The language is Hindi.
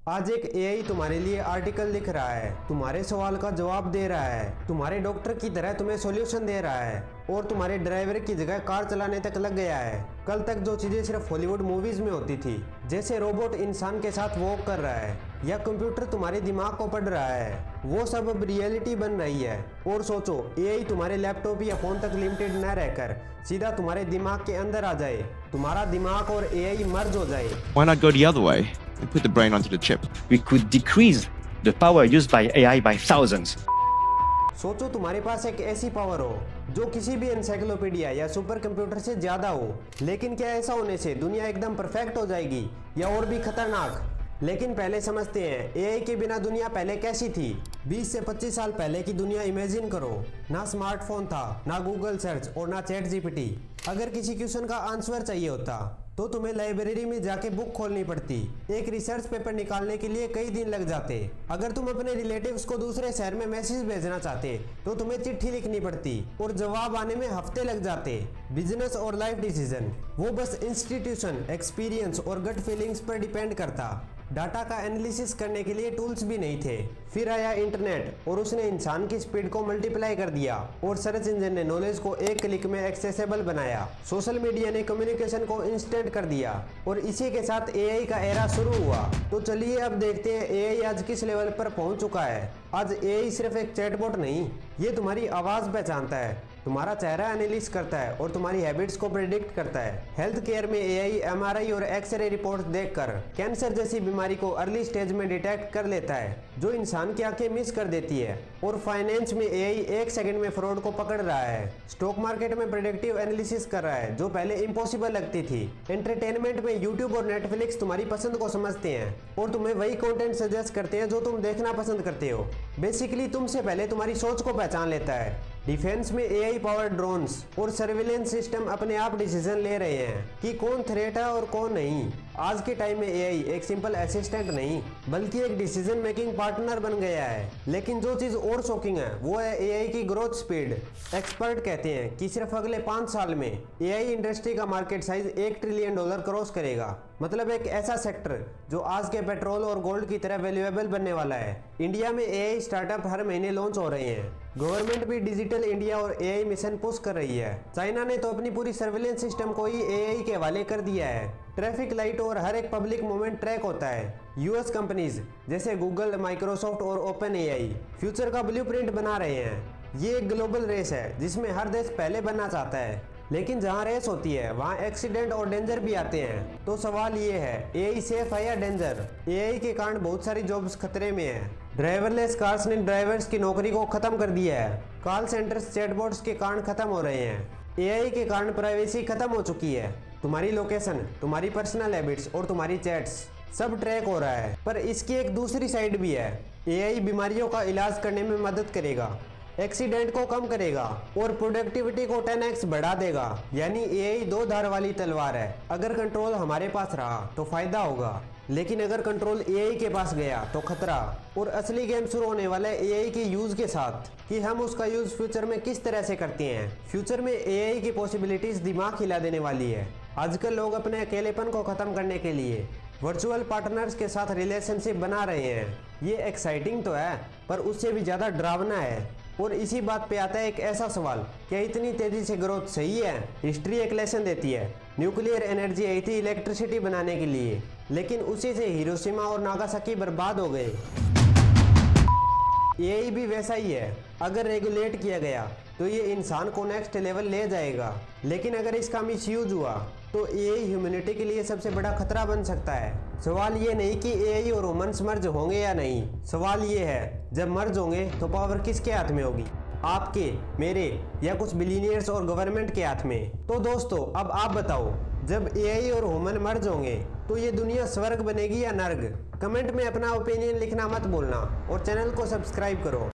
आज एक एआई तुम्हारे लिए आर्टिकल लिख रहा है, तुम्हारे सवाल का जवाब दे रहा है, तुम्हारे डॉक्टर की तरह तुम्हें सॉल्यूशन दे रहा है और तुम्हारे ड्राइवर की जगह कार चलाने तक लग गया है। कल तक जो चीजें सिर्फ हॉलीवुड मूवीज में होती थी, जैसे रोबोट इंसान के साथ वॉक कर रहा है या कंप्यूटर तुम्हारे दिमाग को पढ़ रहा है, वो सब अब रियलिटी बन रही है। और सोचो, एआई तुम्हारे लैपटॉप या फोन तक लिमिटेड न रहकर सीधा तुम्हारे दिमाग के अंदर आ जाए, तुम्हारा दिमाग और एआई मर्ज हो जाए। Why not go the other way and put the brain onto the chip? We could decrease the power used by AI by thousands. सोचो तुम्हारे पास एक ऐसी पावर हो जो किसी भी एनसाइक्लोपीडिया या सुपर कंप्यूटर से ज्यादा हो, लेकिन क्या ऐसा होने से दुनिया एकदम परफेक्ट हो जाएगी या और भी खतरनाक? लेकिन पहले समझते हैं एआई के बिना दुनिया पहले कैसी थी। 20 से 25 साल पहले की दुनिया इमेजिन करो। ना स्मार्टफोन था, ना गूगल सर्च और ना चैट जीपीटी। अगर किसी क्वेश्चन का आंसर चाहिए होता तो तुम्हें लाइब्रेरी में जाके बुक खोलनी पड़ती। एक रिसर्च पेपर निकालने के लिए कई दिन लग जाते। अगर तुम अपने रिलेटिव्स को दूसरे शहर में मैसेज भेजना चाहते तो तुम्हें चिट्ठी लिखनी पड़ती और जवाब आने में हफ्ते लग जाते। बिजनेस और लाइफ डिसीजन वो बस इंस्टीट्यूशन, एक्सपीरियंस और गट फीलिंग्स पर डिपेंड करता। डाटा का एनालिसिस करने के लिए टूल्स भी नहीं थे। फिर आया इंटरनेट और उसने इंसान की स्पीड को मल्टीप्लाई कर दिया और सर्च इंजन ने नॉलेज को एक क्लिक में एक्सेसिबल बनाया। सोशल मीडिया ने कम्युनिकेशन को इंस्टेंट कर दिया और इसी के साथ एआई का एरा शुरू हुआ। तो चलिए अब देखते हैं एआई आज किस लेवल पर पहुंच चुका है। आज एआई सिर्फ एक चैटबॉट नहीं, ये तुम्हारी आवाज पहचानता है, तुम्हारा चेहरा एनालिसिस करता है और तुम्हारी हैबिट्स को प्रेडिक्ट करता है। हेल्थ केयर में एआई एमआरआई और एक्सरे रिपोर्ट देखकर कैंसर जैसी बीमारी को अर्ली स्टेज में डिटेक्ट कर लेता है, जो इंसान की आंखें मिस कर देती है। और फाइनेंस में एआई 1 सेकंड में फ्रॉड को पकड़ रहा है। स्टॉक मार्केट में प्रेडिक्टिव एनालिसिस कर रहा है, जो पहले इम्पॉसिबल लगती थी। एंटरटेनमेंट में यूट्यूब और नेटफ्लिक्स तुम्हारी पसंद को समझते हैं और तुम्हें वही कंटेंट सजेस्ट करते हैं जो तुम देखना पसंद करते हो। बेसिकली तुमसे पहले तुम्हारी सोच को पहचान लेता है। डिफेंस में एआई पावर ड्रोन्स और सर्विलेंस सिस्टम अपने आप डिसीजन ले रहे हैं कि कौन थ्रेट है और कौन नहीं। आज के टाइम में एआई एक सिंपल असिस्टेंट नहीं बल्कि एक डिसीजन मेकिंग पार्टनर बन गया है। लेकिन जो चीज और शॉकिंग है वो है एआई की ग्रोथ स्पीड। एक्सपर्ट कहते हैं कि सिर्फ अगले 5 साल में एआई इंडस्ट्री का मार्केट साइज $1 ट्रिलियन क्रॉस करेगा। मतलब एक ऐसा सेक्टर जो आज के पेट्रोल और गोल्ड की तरह वैल्यूएबल बनने वाला है। इंडिया में एआई स्टार्टअप हर महीने लॉन्च हो रहे हैं। गवर्नमेंट भी डिजिटल इंडिया और एआई मिशन पुश कर रही है। चाइना ने तो अपनी पूरी सर्विलेंस सिस्टम को ही एआई के हवाले कर दिया है। ट्रैफिक लाइट और हर एक पब्लिक मूवमेंट ट्रैक होता है। यूएस कंपनीज जैसे गूगल, माइक्रोसॉफ्ट और ओपन एआई फ्यूचर का ब्लूप्रिंट बना रहे हैं। ये एक ग्लोबल रेस है जिसमें हर देश पहले बनना चाहता है, लेकिन जहाँ रेस होती है वहाँ एक्सीडेंट और डेंजर भी आते हैं। तो सवाल ये है, एआई सेफ है या डेंजर? एआई के कारण बहुत सारी जॉब्स खतरे में है। ड्राइवरलेस कार्स ने ड्राइवर्स की नौकरी को खत्म कर दिया है। कॉल सेंटर्स चैटबॉट्स के कारण खत्म हो रहे हैं। एआई के कारण प्राइवेसी खत्म हो चुकी है। तुम्हारी लोकेशन, तुम्हारी पर्सनल हैबिट्स और तुम्हारी चैट्स सब ट्रैक हो रहा है। पर इसकी एक दूसरी साइड भी है। एआई बीमारियों का इलाज करने में मदद करेगा, एक्सीडेंट को कम करेगा और प्रोडक्टिविटी को 10x बढ़ा देगा। यानी एआई 2 धार वाली तलवार है। अगर कंट्रोल हमारे पास रहा तो फायदा होगा, लेकिन अगर कंट्रोल एआई के पास गया तो खतरा। और असली गेम शुरू होने वाला है एआई के यूज के साथ कि हम उसका यूज फ्यूचर में किस तरह से करते हैं। फ्यूचर में एआई की पॉसिबिलिटीज दिमाग हिला देने वाली है। आजकल लोग अपने अकेलेपन को खत्म करने के लिए वर्चुअल पार्टनर्स के साथ रिलेशनशिप बना रहे हैं। ये एक्साइटिंग तो है पर उससे भी ज्यादा डरावना है। और इसी बात पे आता है एक ऐसा सवाल, क्या इतनी तेजी से ग्रोथ सही है? हिस्ट्री एक लेसन देती है। न्यूक्लियर एनर्जी आई थी इलेक्ट्रिसिटी बनाने के लिए, लेकिन उसी से हिरोशिमा और नागासाकी बर्बाद हो गए। एआई भी वैसा ही है। अगर रेगुलेट किया गया तो ये इंसान को नेक्स्ट लेवल ले जाएगा, लेकिन अगर इसका मिसयूज हुआ तो एआई ह्यूमैनिटी के लिए सबसे बड़ा खतरा बन सकता है। सवाल ये नहीं कि एआई और ह्यूमंस मर्ज होंगे या नहीं, सवाल ये है जब मर्ज होंगे तो पावर किसके हाथ में होगी? आपके, मेरे या कुछ बिलियनियर्स और गवर्नमेंट के हाथ में? तो दोस्तों अब आप बताओ, जब एआई और ह्यूमन मर्ज होंगे तो ये दुनिया स्वर्ग बनेगी या नर्क? कमेंट में अपना ओपिनियन लिखना मत भूलना और चैनल को सब्सक्राइब करो।